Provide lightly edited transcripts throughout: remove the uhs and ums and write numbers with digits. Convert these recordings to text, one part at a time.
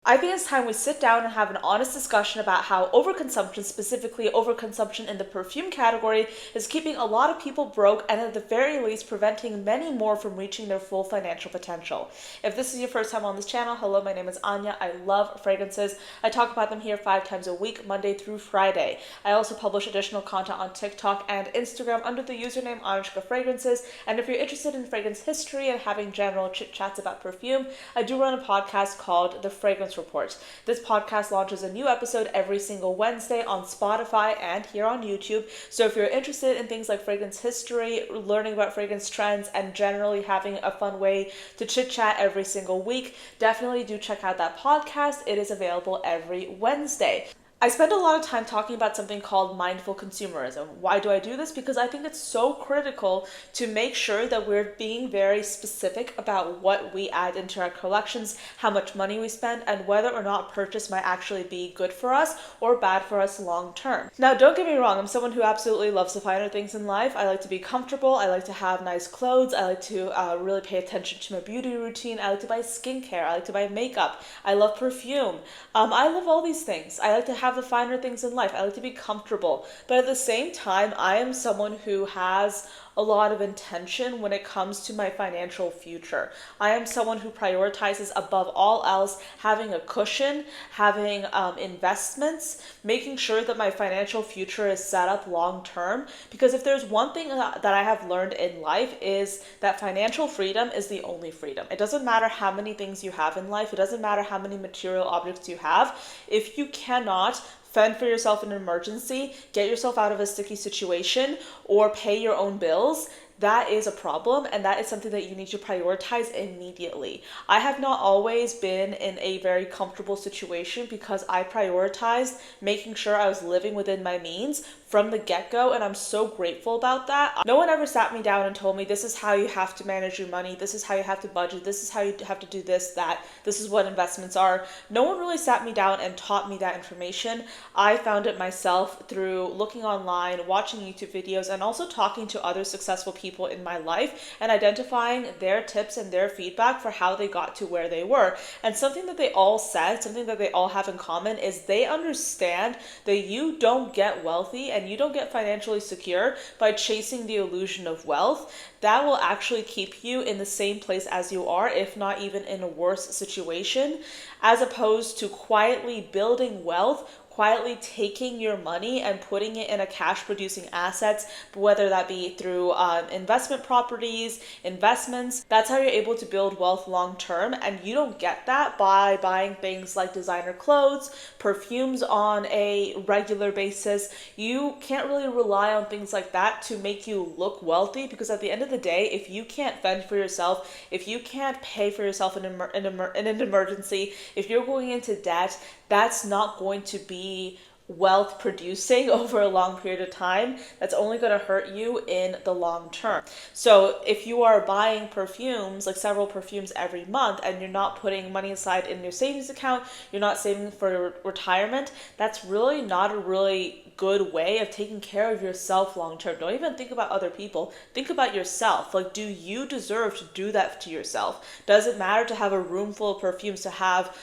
I think it's time we sit down and have an honest discussion about how overconsumption, specifically overconsumption in the perfume category, is keeping a lot of people broke and at the very least preventing many more from reaching their full financial potential. If this is your first time on this channel, hello, my name is Anya. I love fragrances. I talk about them here 5 times a week, Monday through Friday. I also publish additional content on TikTok and Instagram under the username ANECHKAFRAGRANCES. And if you're interested in fragrance history and having general chit chats about perfume, I do run a podcast called The Fragrance Report. This podcast launches a new episode every single Wednesday on Spotify and here on YouTube. So if you're interested in things like fragrance history, learning about fragrance trends, and generally having a fun way to chit chat every single week, definitely do check out that podcast. It is available every Wednesday. I spend a lot of time talking about something called mindful consumerism. Why do I do this? Because I think it's so critical to make sure that we're being very specific about what we add into our collections, how much money we spend, and whether or not purchase might actually be good for us or bad for us long term. Now, don't get me wrong, I'm someone who absolutely loves the finer things in life. I like to be comfortable, I like to have nice clothes, I like to really pay attention to my beauty routine, I like to buy skincare, I like to buy makeup, I love perfume. I love all these things. I like to have the finer things in life. I like to be comfortable. But at the same time, I am someone who has a lot of intention when it comes to my financial future. I am someone who prioritizes above all else having a cushion, having investments, making sure that my financial future is set up long term. Because if there's one thing that I have learned in life is that financial freedom is the only freedom. It doesn't matter how many things you have in life. It doesn't matter how many material objects you have. If you cannot fend for yourself in an emergency, get yourself out of a sticky situation, or pay your own bills, that is a problem, and that is something that you need to prioritize immediately. I have not always been in a very comfortable situation because I prioritized making sure I was living within my means from the get-go, and I'm so grateful about that. No one ever sat me down and told me this is how you have to manage your money, this is how you have to budget, this is how you have to do this, that, this is what investments are. No one really sat me down and taught me that information. I found it myself through looking online, watching YouTube videos, and also talking to other successful people in my life and identifying their tips and their feedback for how they got to where they were. And something that they all said, something that they all have in common, is they understand that you don't get wealthy and you don't get financially secure by chasing the illusion of wealth. That will actually keep you in the same place as you are, if not even in a worse situation, as opposed to quietly building wealth, quietly taking your money and putting it in a cash producing assets, whether that be through investment properties, investments. That's how you're able to build wealth long term. And you don't get that by buying things like designer clothes, perfumes on a regular basis. You can't really rely on things like that to make you look wealthy, because at the end of the day, if you can't fend for yourself, if you can't pay for yourself in an emergency, if you're going into debt, that's not going to be wealth producing over a long period of time. That's only going to hurt you in the long term. So if you are buying perfumes, like several perfumes every month, and you're not putting money aside in your savings account, you're not saving for retirement, that's really not a really good way of taking care of yourself long term. Don't even think about other people. Think about yourself. Like, do you deserve to do that to yourself? Does it matter to have a room full of perfumes, to have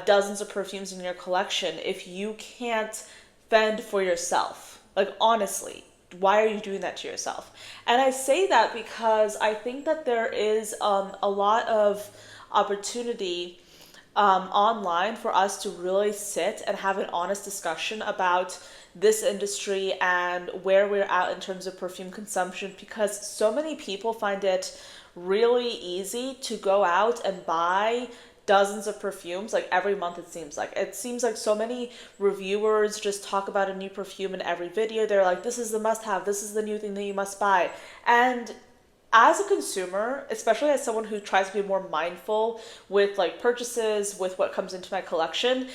dozens of perfumes in your collection, if you can't fend for yourself? Like, honestly, why are you doing that to yourself? And I say that because I think that there is a lot of opportunity online for us to really sit and have an honest discussion about this industry and where we're at in terms of perfume consumption, because so many people find it really easy to go out and buy dozens of perfumes like every month. It seems like so many reviewers just talk about a new perfume in every video. They're like, this is the must have, this is the new thing that you must buy. And as a consumer, especially as someone who tries to be more mindful with like purchases, with what comes into my collection,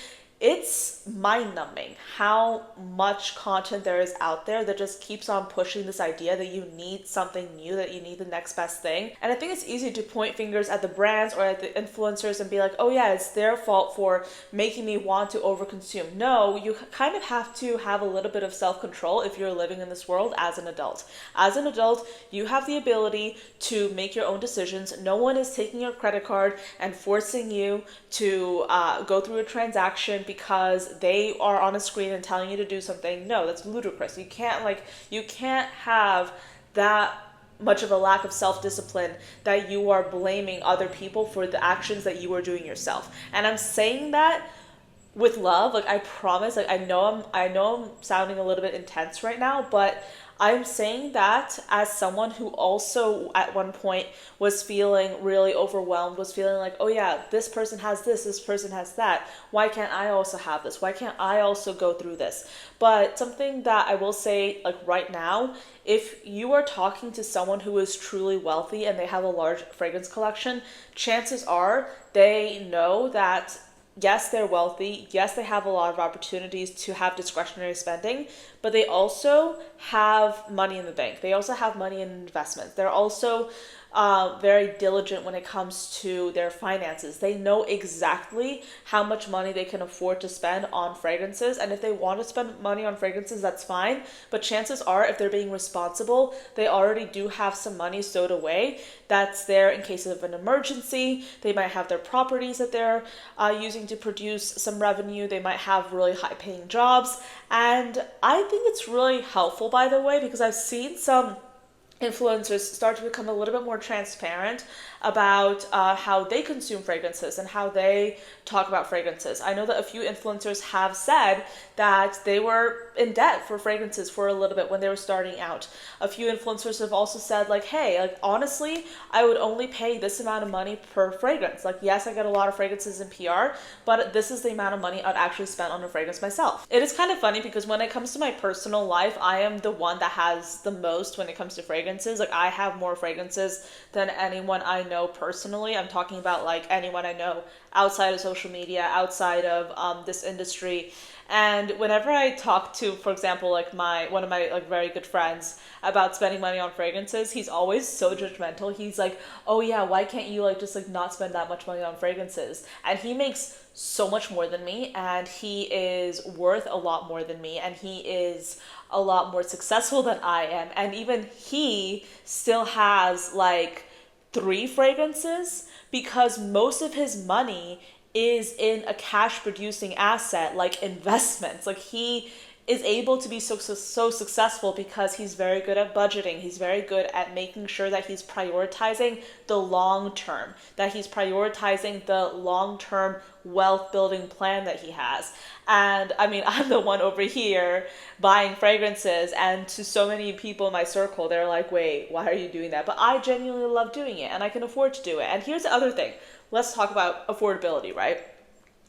it's mind-numbing how much content there is out there that just keeps on pushing this idea that you need something new, that you need the next best thing. And I think it's easy to point fingers at the brands or at the influencers and be like, oh yeah, it's their fault for making me want to overconsume. No, you kind of have to have a little bit of self-control if you're living in this world as an adult. As an adult, you have the ability to make your own decisions. No one is taking your credit card and forcing you to go through a transaction because they are on a screen and telling you to do something. No, that's ludicrous. You can't have that much of a lack of self-discipline that you are blaming other people for the actions that you are doing yourself. And I'm saying that with love. Like, I promise, like, I know I'm sounding a little bit intense right now, but I'm saying that as someone who also at one point was feeling really overwhelmed, was feeling like, oh yeah, this person has this person has that. Why can't I also have this? Why can't I also go through this? But something that I will say, like, right now, if you are talking to someone who is truly wealthy and they have a large fragrance collection, chances are they know that yes, they're wealthy. Yes, they have a lot of opportunities to have discretionary spending, but they also have money in the bank. They also have money in investments. They're also very diligent when it comes to their finances. They know exactly how much money they can afford to spend on fragrances. And if they want to spend money on fragrances, that's fine. But chances are, if they're being responsible, they already do have some money stowed away that's there in case of an emergency. They might have their properties that they're using to produce some revenue. They might have really high paying jobs. And I think it's really helpful, by the way, because I've seen some influencers start to become a little bit more transparent about how they consume fragrances and how they talk about fragrances. I know that a few influencers have said that they were in debt for fragrances for a little bit when they were starting out. A few influencers have also said, like, hey, like, honestly, I would only pay this amount of money per fragrance. Like, yes, I get a lot of fragrances in PR, but this is the amount of money I'd actually spend on a fragrance myself. It is kind of funny because when it comes to my personal life, I am the one that has the most when it comes to fragrances. Like, I have more fragrances than anyone I know personally. I'm talking about like anyone I know outside of social media, outside of this industry. And whenever I talk to, for example, like one of my like very good friends about spending money on fragrances, he's always so judgmental. He's like, oh yeah, why can't you like just like not spend that much money on fragrances? And he makes so much more than me, and he is worth a lot more than me, and he is a lot more successful than I am. And even he still has like 3 fragrances because most of his money is in a cash producing asset like investments. Like, he is able to be so successful because he's very good at budgeting. He's very good at making sure that he's prioritizing the long term, that he's prioritizing the long-term wealth building plan that he has. And I mean, I'm the one over here buying fragrances, and to so many people in my circle, they're like, wait, why are you doing that? But I genuinely love doing it, and I can afford to do it. And here's the other thing. Let's talk about affordability, right?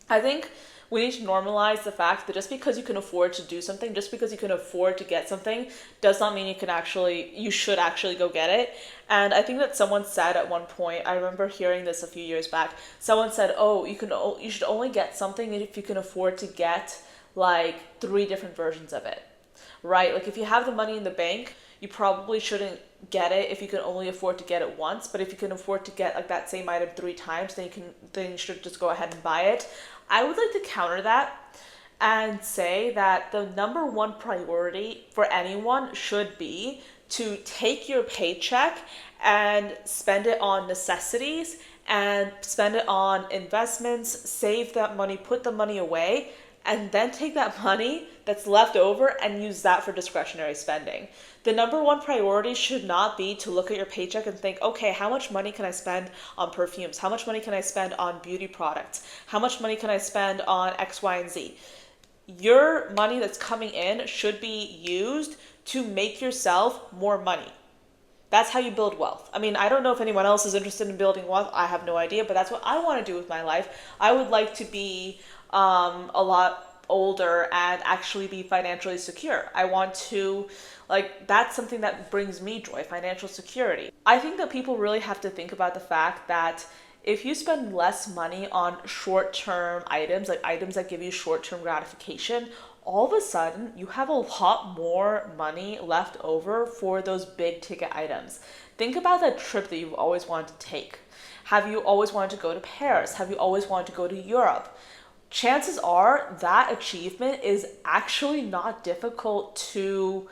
I think we need to normalize the fact that just because you can afford to do something, just because you can afford to get something, does not mean you should actually go get it. And I think that someone said at one point, I remember hearing this a few years back, someone said, oh, you should only get something if you can afford to get like 3 different versions of it, right? Like, if you have the money in the bank, you probably shouldn't get it if you can only afford to get it once. But if you can afford to get like that same item 3 times, then you should just go ahead and buy it. I would like to counter that and say that the number one priority for anyone should be to take your paycheck and spend it on necessities and spend it on investments, save that money, put the money away, and then take that money that's left over and use that for discretionary spending. The number one priority should not be to look at your paycheck and think, okay, how much money can I spend on perfumes? How much money can I spend on beauty products? How much money can I spend on X, Y, and Z? Your money that's coming in should be used to make yourself more money. That's how you build wealth. I mean, I don't know if anyone else is interested in building wealth. I have no idea, but that's what I want to do with my life. I would like to be a lot older and actually be financially secure. I want to, like, that's something that brings me joy, financial security. I think that people really have to think about the fact that if you spend less money on short-term items, like items that give you short-term gratification, all of a sudden you have a lot more money left over for those big ticket items. Think about that trip that you've always wanted to take. Have you always wanted to go to Paris? Have you always wanted to go to Europe? Chances are that achievement is actually not difficult to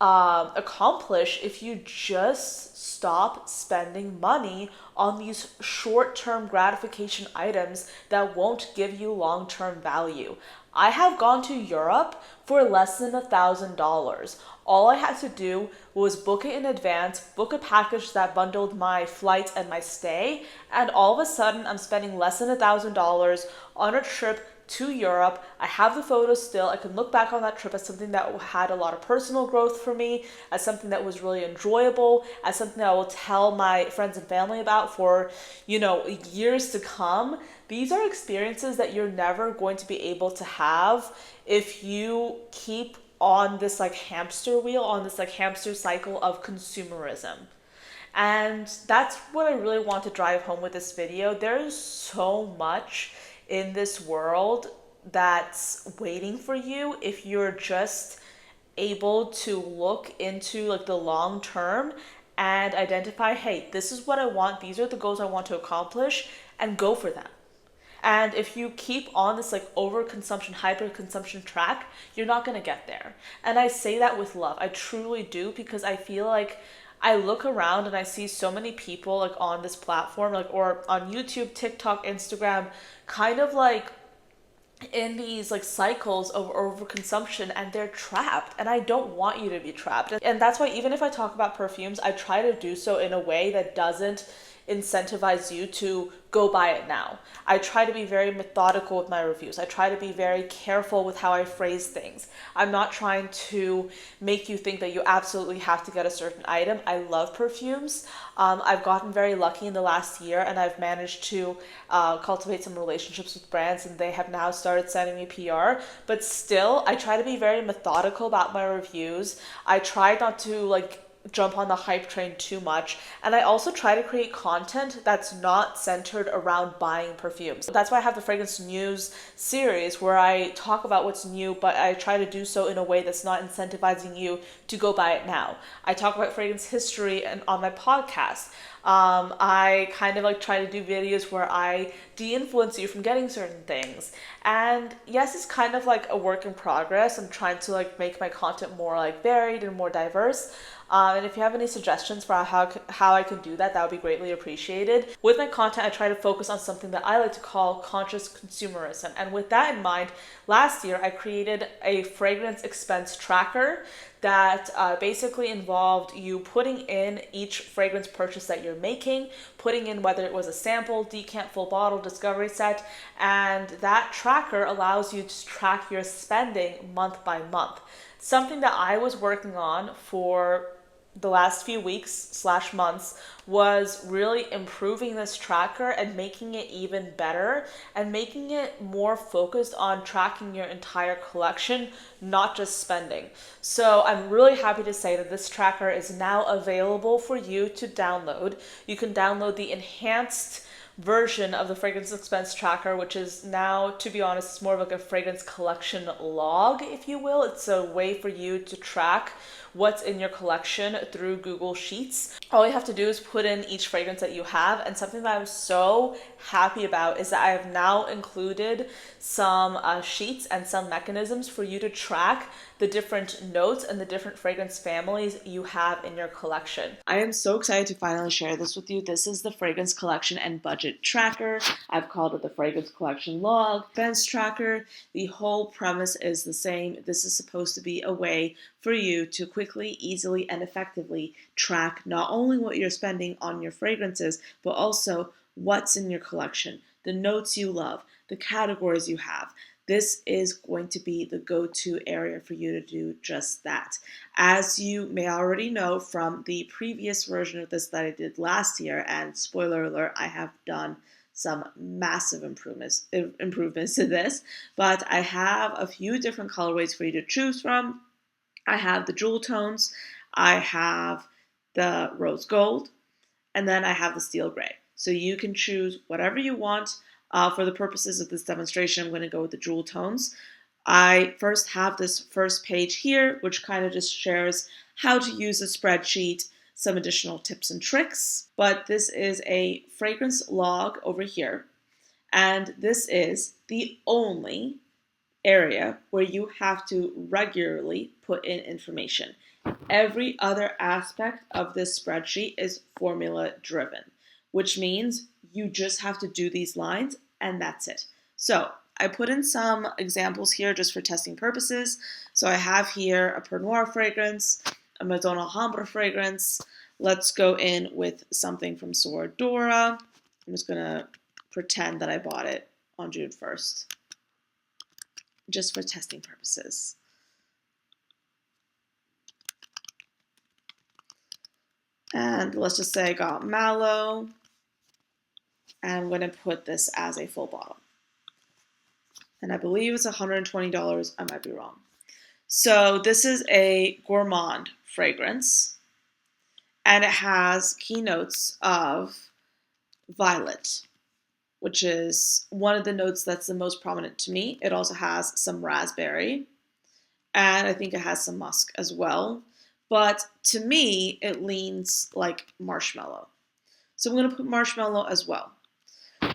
accomplish if you just stop spending money on these short-term gratification items that won't give you long-term value. I have gone to Europe for less than $1,000. All I had to do was book it in advance, book a package that bundled my flight and my stay, and all of a sudden I'm spending less than $1,000 on a trip to Europe. I have the photos still. I can look back on that trip as something that had a lot of personal growth for me, as something that was really enjoyable, as something that I will tell my friends and family about for, years to come. These are experiences that you're never going to be able to have if you keep on this hamster wheel, on this hamster cycle of consumerism. And that's what I really want to drive home with this video. There's so much in this world that's waiting for you if you're just able to look into the long term and identify, hey, this is what I want, these are the goals I want to accomplish, and go for them. And if you keep on this overconsumption, hyper-consumption track, you're not going to get there. And I say that with love. I truly do, because I feel like I look around and I see so many people on this platform, or on YouTube, TikTok, Instagram, kind of in these cycles of overconsumption, and they're trapped, and I don't want you to be trapped. And that's why even if I talk about perfumes, I try to do so in a way that doesn't incentivize you to go buy it now. I try to be very methodical with my reviews. I try to be very careful with how I phrase things. I'm not trying to make you think that you absolutely have to get a certain item. I love perfumes. I've gotten very lucky in the last year, and I've managed to cultivate some relationships with brands, and they have now started sending me PR. But still, I try to be very methodical about my reviews. I try not to jump on the hype train too much, and I also try to create content that's not centered around buying perfumes. That's why I have the fragrance news series where I talk about what's new, but I try to do so in a way that's not incentivizing you to go buy it now. I talk about fragrance history and on my podcast. I kind of try to do videos where I de-influence you from getting certain things. And yes, it's kind of a work in progress. I'm trying to make my content more varied and more diverse. And if you have any suggestions for how I can do that, that would be greatly appreciated. With my content, I try to focus on something that I like to call conscious consumerism. And with that in mind, last year I created a fragrance expense tracker that basically involved you putting in each fragrance purchase that you're making, putting in whether it was a sample, decant, full bottle, discovery set, and that tracker allows you to track your spending month by month. Something that I was working on for the last few weeks/months was really improving this tracker and making it even better and making it more focused on tracking your entire collection, not just spending. So I'm really happy to say that this tracker is now available for you to download. You can download the enhanced version of the fragrance expense tracker, which is now, to be honest, it's more of a fragrance collection log, if you will. It's a way for you to track what's in your collection through Google Sheets. All you have to do is put in each fragrance that you have, and something that I'm so happy about is that I have now included some sheets and some mechanisms for you to track the different notes and the different fragrance families you have in your collection. I am so excited to finally share this with you. This is the fragrance collection and budget tracker. I've called it the fragrance collection log, expense tracker. The whole premise is the same. This is supposed to be a way for you to quickly, easily, and effectively track not only what you're spending on your fragrances, but also what's in your collection, the notes you love, the categories you have. This is going to be the go-to area for you to do just that. As you may already know from the previous version of this that I did last year, and spoiler alert, I have done some massive improvements to this, but I have a few different colorways for you to choose from. I have the jewel tones, I have the rose gold, and then I have the steel gray. So you can choose whatever you want. For the purposes of this demonstration, I'm going to go with the jewel tones. I first have this first page here, which kind of just shares how to use a spreadsheet, some additional tips and tricks. But this is a fragrance log over here. And this is the only area where you have to regularly put in information. Every other aspect of this spreadsheet is formula driven, which means you just have to do these lines and that's it. So I put in some examples here just for testing purposes. So I have here a Pernoire fragrance, a Maison Alhambra fragrance. Let's go in with something from Sora Dora. I'm just going to pretend that I bought it on June 1st, just for testing purposes. And let's just say I got mallow, and I'm going to put this as a full bottle. And I believe it's $120. I might be wrong. So this is a gourmand fragrance, and it has key notes of violet, which is one of the notes that's the most prominent to me. It also has some raspberry, and I think it has some musk as well. But to me, it leans like marshmallow. So I'm going to put marshmallow as well.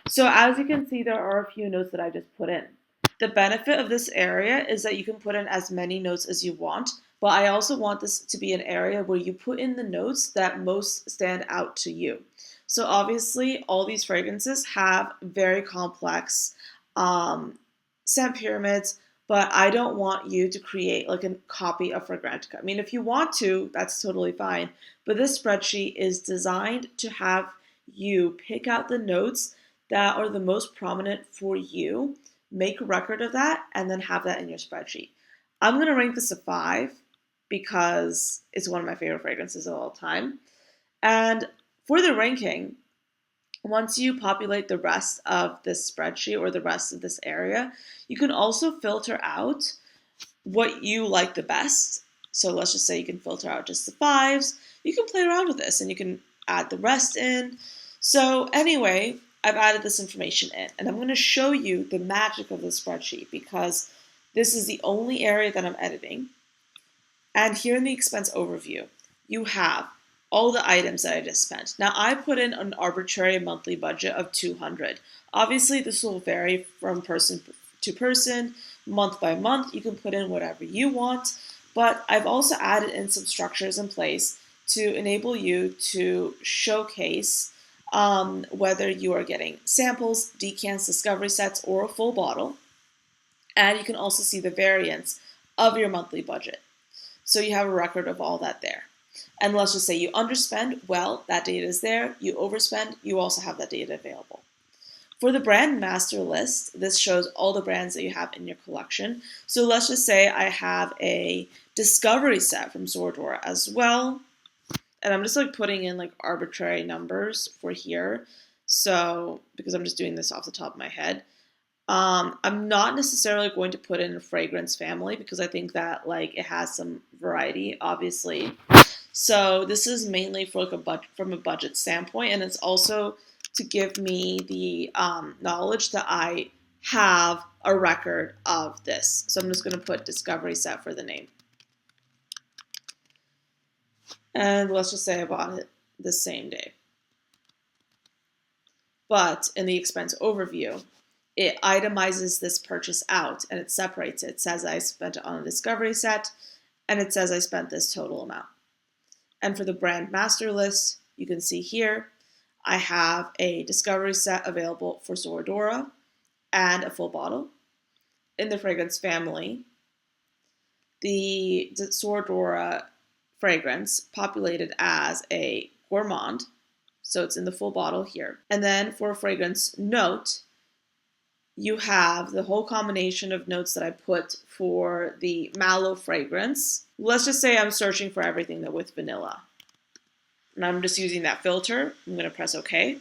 So as you can see, there are a few notes that I just put in. The benefit of this area is that you can put in as many notes as you want, but I also want this to be an area where you put in the notes that most stand out to you. So obviously, all these fragrances have very complex scent pyramids, but I don't want you to create like a copy of Fragrantica. I mean, if you want to, that's totally fine, but this spreadsheet is designed to have you pick out the notes that are the most prominent for you, make a record of that, and then have that in your spreadsheet. I'm going to rank this a 5 because it's one of my favorite fragrances of all time. And for the ranking, once you populate the rest of this spreadsheet or the rest of this area, you can also filter out what you like the best. So let's just say you can filter out just the 5s. You can play around with this and you can add the rest in. So anyway, I've added this information in, and I'm going to show you the magic of the spreadsheet because this is the only area that I'm editing. And here in the expense overview, you have all the items that I just spent. Now I put in an arbitrary monthly budget of $200. Obviously this will vary from person to person, month by month. You can put in whatever you want, but I've also added in some structures in place to enable you to showcase whether you are getting samples, decants, discovery sets, or a full bottle. And you can also see the variance of your monthly budget. So you have a record of all that there. And let's just say you underspend, well, that data is there. You overspend, you also have that data available. For the brand master list, this shows all the brands that you have in your collection. So let's just say I have a discovery set from Sora Dora as well. And I'm just like putting in like arbitrary numbers for here. So, because I'm just doing this off the top of my head. I'm not necessarily going to put in a fragrance family because I think that like it has some variety, obviously. So this is mainly for like from a budget standpoint, and it's also to give me the knowledge that I have a record of this. So I'm just going to put discovery set for the name. And let's just say I bought it the same day. But in the expense overview, it itemizes this purchase out and it separates it. It says I spent it on a discovery set and it says I spent this total amount. And for the brand master list, you can see here, I have a discovery set available for Sora Dora and a full bottle. In the fragrance family, the Sora Dora fragrance populated as a gourmand, so it's in the full bottle here. And then for a fragrance note, you have the whole combination of notes that I put for the mallow fragrance. Let's just say I'm searching for everything that with vanilla. And I'm just using that filter. I'm going to press OK.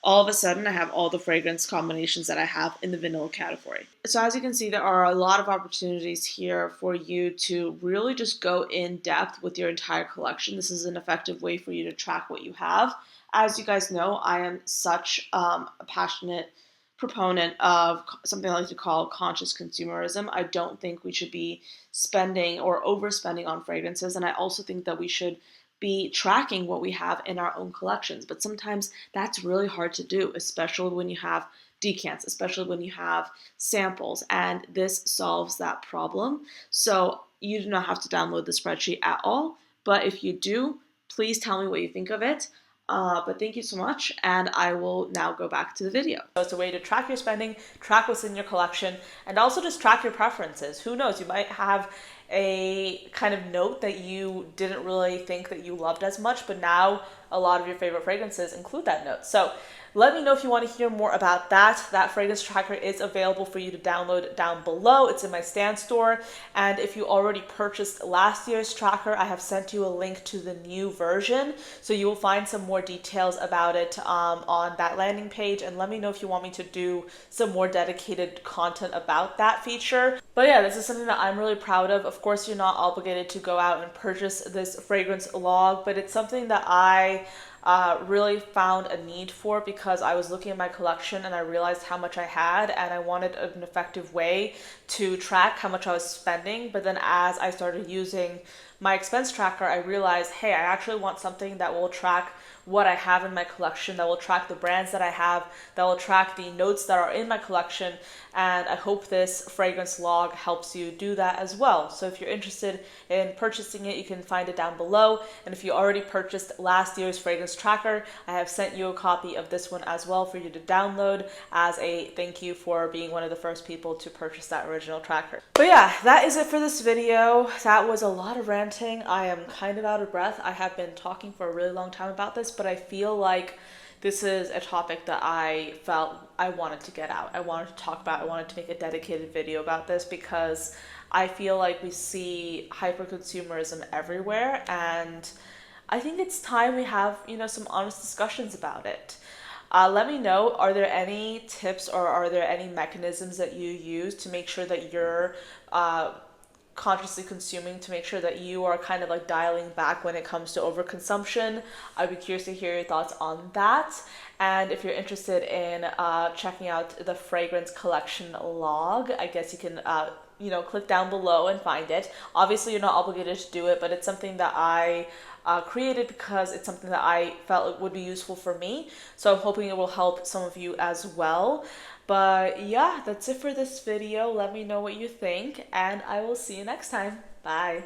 All of a sudden, I have all the fragrance combinations that I have in the vanilla category. So as you can see, there are a lot of opportunities here for you to really just go in depth with your entire collection. This is an effective way for you to track what you have. As you guys know, I am such a passionate proponent of something I like to call conscious consumerism. I don't think we should be spending or overspending on fragrances, and I also think that we should be tracking what we have in our own collections. But sometimes that's really hard to do, especially when you have decants, especially when you have samples, and this solves that problem. So you do not have to download the spreadsheet at all, but if you do, please tell me what you think of it. But thank you so much, and I will now go back to the video. So it's a way to track your spending, track what's in your collection, and also just track your preferences. Who knows, you might have a kind of note that you didn't really think that you loved as much, but now a lot of your favorite fragrances include that note. So let me know if you want to hear more about that. That fragrance tracker is available for you to download down below. It's in my Stan store. And if you already purchased last year's tracker, I have sent you a link to the new version. So you will find some more details about it on that landing page. And let me know if you want me to do some more dedicated content about that feature. But yeah, this is something that I'm really proud of. Of course, you're not obligated to go out and purchase this fragrance log, but it's something that I really found a need for because I was looking at my collection and I realized how much I had, and I wanted an effective way to track how much I was spending. But then as I started using my expense tracker, I realized, hey, I actually want something that will track what I have in my collection, that will track the brands that I have, that will track the notes that are in my collection, and I hope this fragrance log helps you do that as well. So if you're interested in purchasing it, you can find it down below, and if you already purchased last year's fragrance tracker, I have sent you a copy of this one as well for you to download as a thank you for being one of the first people to purchase that original tracker. But yeah, that is it for this video. That was a lot of ranting. I am kind of out of breath. I have been talking for a really long time about this, but I feel like this is a topic that I felt I wanted to get out. I wanted to talk about. I wanted to make a dedicated video about this because I feel like we see hyper-consumerism everywhere, and I think it's time we have, some honest discussions about it. Let me know, are there any tips or are there any mechanisms that you use to make sure that you're consciously consuming, to make sure that you are kind of like dialing back when it comes to overconsumption? I'd be curious to hear your thoughts on that. And if you're interested in checking out the fragrance collection log, I guess you can click down below and find it. Obviously, you're not obligated to do it, but it's something that I created because it's something that I felt would be useful for me. So I'm hoping it will help some of you as well. But yeah, that's it for this video. Let me know what you think, and I will see you next time. Bye.